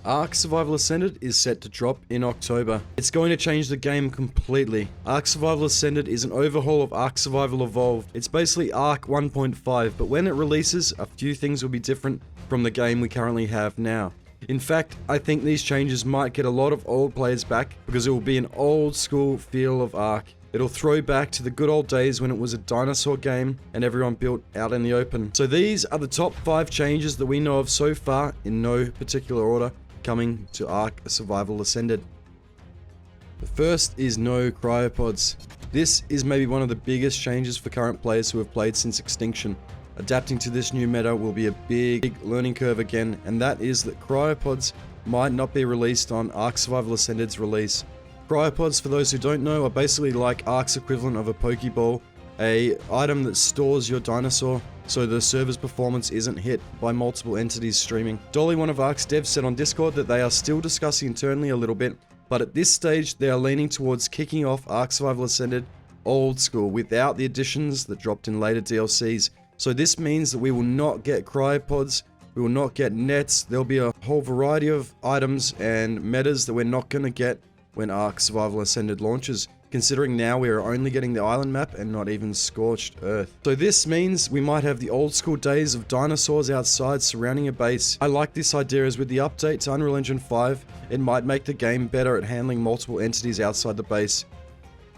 Ark Survival Ascended is set to drop in October. It's going to change the game completely. Ark Survival Ascended is an overhaul of Ark Survival Evolved. It's basically Ark 1.5, but when it releases, a few things will be different from the game we currently have now. In fact, I think these changes might get a lot of old players back because it will be an old school feel of Ark. It'll throw back to the good old days when it was a dinosaur game and everyone built out in the open. So these are the top 5 changes that we know of so far in no particular order coming to Ark Survival Ascended. The first is no CRYPODS. This is maybe one of the biggest changes for current players who have played since Extinction. Adapting to this new meta will be a big learning curve again, and that is that CRYPODS might not be released on Ark Survival Ascended's release. CRYPODS, for those who don't know, are basically like Ark's equivalent of a Pokeball, a item that stores your dinosaur so the server's performance isn't hit by multiple entities streaming. Dolly, one of Ark's devs, said on Discord that they are still discussing internally a little bit, but at this stage they are leaning towards kicking off Ark Survival Ascended old school without the additions that dropped in later DLCs. So this means that we will not get CRYPODS, we will not get nets, there'll be a whole variety of items and metas that we're not going to get when Ark Survival Ascended launches, considering now we are only getting the island map and not even Scorched Earth. So this means we might have the old school days of dinosaurs outside surrounding a base. I like this idea, as with the update to Unreal Engine 5, it might make the game better at handling multiple entities outside the base.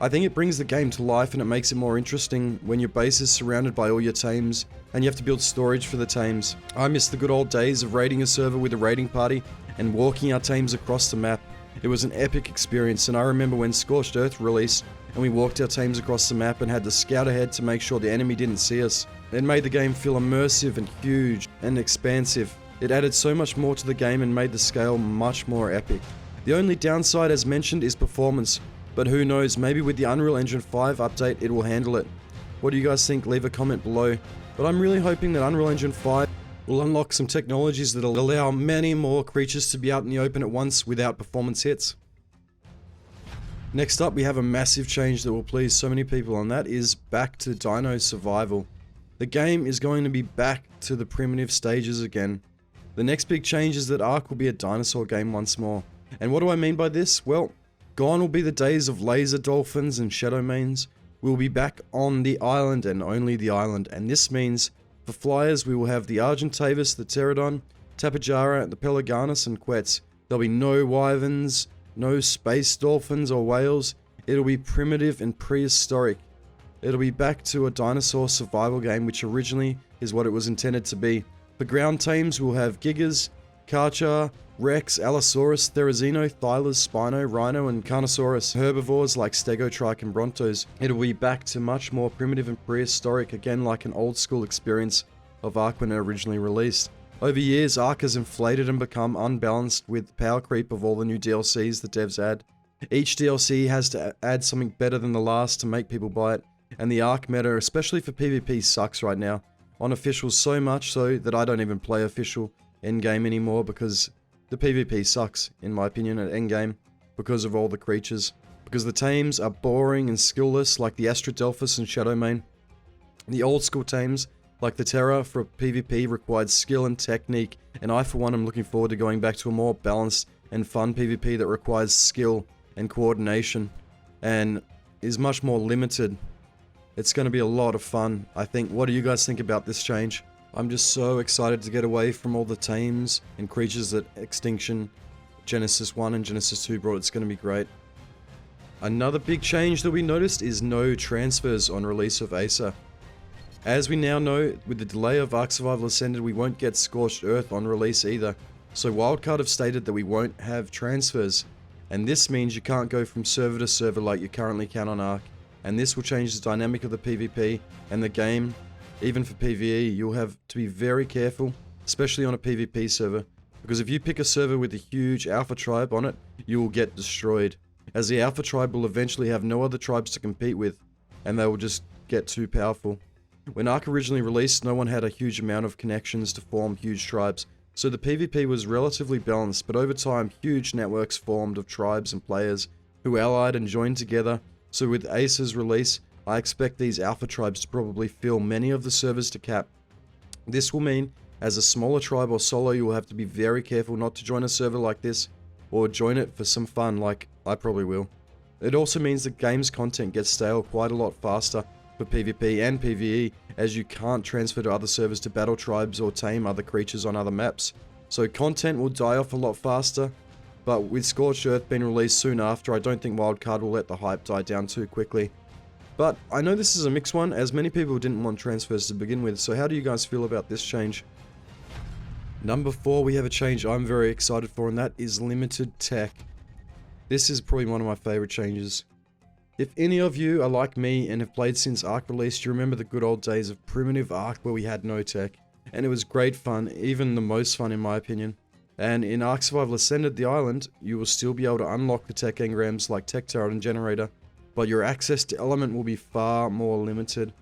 I think it brings the game to life and it makes it more interesting when your base is surrounded by all your tames and you have to build storage for the tames. I miss the good old days of raiding a server with a raiding party and walking our tames across the map. It was an epic experience, and I remember when Scorched Earth released and we walked our tames across the map and had to scout ahead to make sure the enemy didn't see us. It made the game feel immersive and huge and expansive. It added so much more to the game and made the scale much more epic. The only downside, as mentioned, is performance. But who knows, maybe with the Unreal Engine 5 update it will handle it. What do you guys think? Leave a comment below. But I'm really hoping that Unreal Engine 5 will unlock some technologies that will allow many more creatures to be out in the open at once without performance hits. Next up, we have a massive change that will please so many people, and that is back to Dino survival. The game is going to be back to the primitive stages again. The next big change is that Ark will be a dinosaur game once more. And what do I mean by this? Well, gone will be the days of laser dolphins and shadow mains. We'll be back on the island and only the island, and this means for flyers we will have the Argentavis, the Pterodon, Tapejara, the Pelaganus, and Quetz. There'll be no wyverns, no space dolphins or whales. It'll be primitive and prehistoric. It'll be back to a dinosaur survival game, which originally is what it was intended to be. For ground tames we'll have Gigas, Karchar, Rex, Allosaurus, Therizino, Thylus, Spino, Rhino, and Carnosaurus. Herbivores like Stegotrike and Brontos. It'll be back to much more primitive and prehistoric, again like an old school experience of Ark when it originally released. Over years, Ark has inflated and become unbalanced with the power creep of all the new DLCs the devs add. Each DLC has to add something better than the last to make people buy it, and the Ark meta, especially for PvP, sucks right now. On official, so much so that I don't even play official endgame anymore because the PvP sucks, in my opinion, at endgame because of all the creatures. Because the tames are boring and skillless like the Astradelphus and Shadowmane. The old school tames, like the Terra for PvP, required skill and technique, and I for one am looking forward to going back to a more balanced and fun PvP that requires skill and coordination and is much more limited. It's going to be a lot of fun, I think. What do you guys think about this change? I'm just so excited to get away from all the tames and creatures that Extinction, Genesis 1 and Genesis 2 brought. It's going to be great. Another big change that we noticed is no transfers on release of Acer. As we now know, with the delay of Ark Survival Ascended, we won't get Scorched Earth on release either. So Wildcard have stated that we won't have transfers. And this means you can't go from server to server like you currently can on Ark. And this will change the dynamic of the PvP and the game. Even for PvE, you'll have to be very careful, especially on a PvP server, because if you pick a server with a huge alpha tribe on it, you will get destroyed, as the alpha tribe will eventually have no other tribes to compete with, and they will just get too powerful. When Ark originally released, no one had a huge amount of connections to form huge tribes, so the PvP was relatively balanced, but over time, huge networks formed of tribes and players who allied and joined together. So with Acer's release, I expect these alpha tribes to probably fill many of the servers to cap. This will mean As a smaller tribe or solo, you will have to be very careful not to join a server like this, or join it for some fun like I probably will. It also means the game's content gets stale quite a lot faster for PvP and PvE, as you can't transfer to other servers to battle tribes or tame other creatures on other maps. So content will die off a lot faster, but with Scorched Earth being released soon after, I don't think Wildcard will let the hype die down too quickly. But I know this is a mixed one, as many people didn't want transfers to begin with, so how do you guys feel about this change? Number 4, we have a change I'm very excited for, and that is limited tech. This is probably one of my favorite changes. If any of you are like me and have played since Ark released, you remember the good old days of primitive Ark where we had no tech. And it was great fun, even the most fun in my opinion. And in Ark Survival Ascended, the island, you will still be able to unlock the tech engrams like Tech Turret and Generator, but your access to element will be far more limited.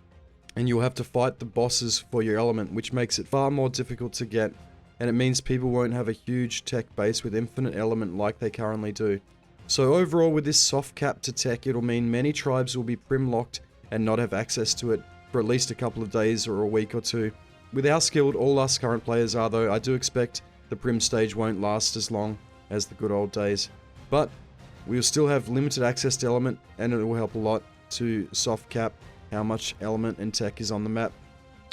And you'll have to fight the bosses for your element, which makes it far more difficult to get. And it means people won't have a huge tech base with infinite element like they currently do. So overall, with this soft cap to tech, it'll mean many tribes will be prim locked and not have access to it for at least a couple of days or a week or two. With how skilled all us current players are though, I do expect the prim stage won't last as long as the good old days. But we'll still have limited access to element, and it will help a lot to soft cap how much element and tech is on the map.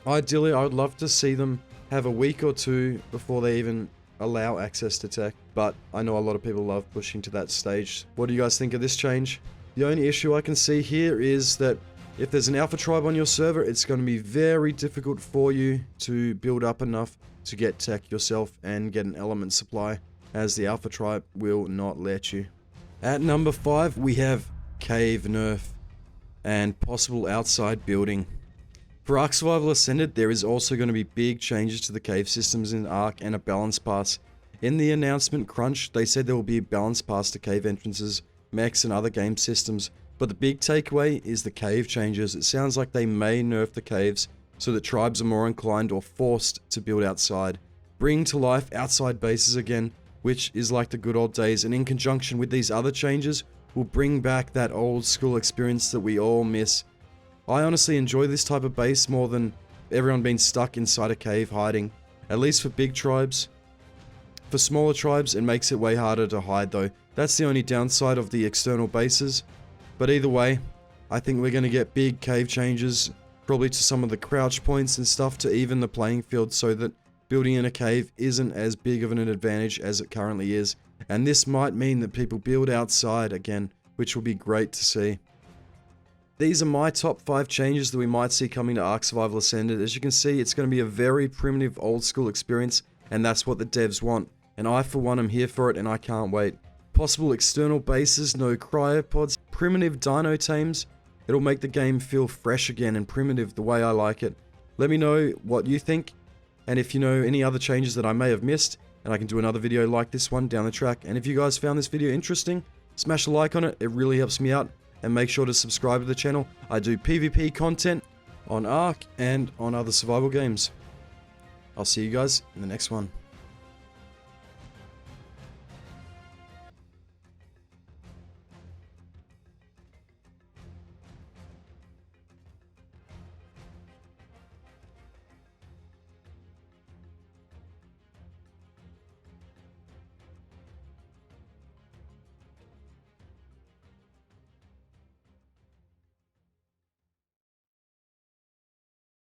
Ideally, I would love to see them have a week or two before they even allow access to tech, but I know a lot of people love pushing to that stage. What do you guys think of this change? The only issue I can see here is that if there's an alpha tribe on your server, it's going to be very difficult for you to build up enough to get tech yourself and get an element supply, as the alpha tribe will not let you. At number 5, we have cave nerf and possible outside building. For Ark Survival Ascended, there is also going to be big changes to the cave systems in Ark and a balance pass. In the announcement crunch, they said there will be a balance pass to cave entrances, mechs and other game systems, but the big takeaway is the cave changes. It sounds like they may nerf the caves so that tribes are more inclined or forced to build outside, bring to life outside bases again, which is like the good old days, and in conjunction with these other changes will bring back that old school experience that we all miss. I honestly enjoy this type of base more than everyone being stuck inside a cave hiding, at least for big tribes. For smaller tribes, it makes it way harder to hide though. That's the only downside of the external bases. But either way, I think we're going to get big cave changes, probably to some of the crouch points and stuff to even the playing field, so that building in a cave isn't as big of an advantage as it currently is. And this might mean that people build outside again, which will be great to see. These are my top 5 changes that we might see coming to Ark Survival Ascended. As you can see, it's going to be a very primitive old school experience, and that's what the devs want. And I for one am here for it, and I can't wait. Possible external bases, no CRYPODS, primitive Dino tames. It'll make the game feel fresh again and primitive the way I like it. Let me know what you think, and if you know any other changes that I may have missed, and I can do another video like this one down the track. And if you guys found this video interesting, smash a like on it, it really helps me out. And make sure to subscribe to the channel. I do PvP content on Ark and on other survival games. I'll see you guys in the next one.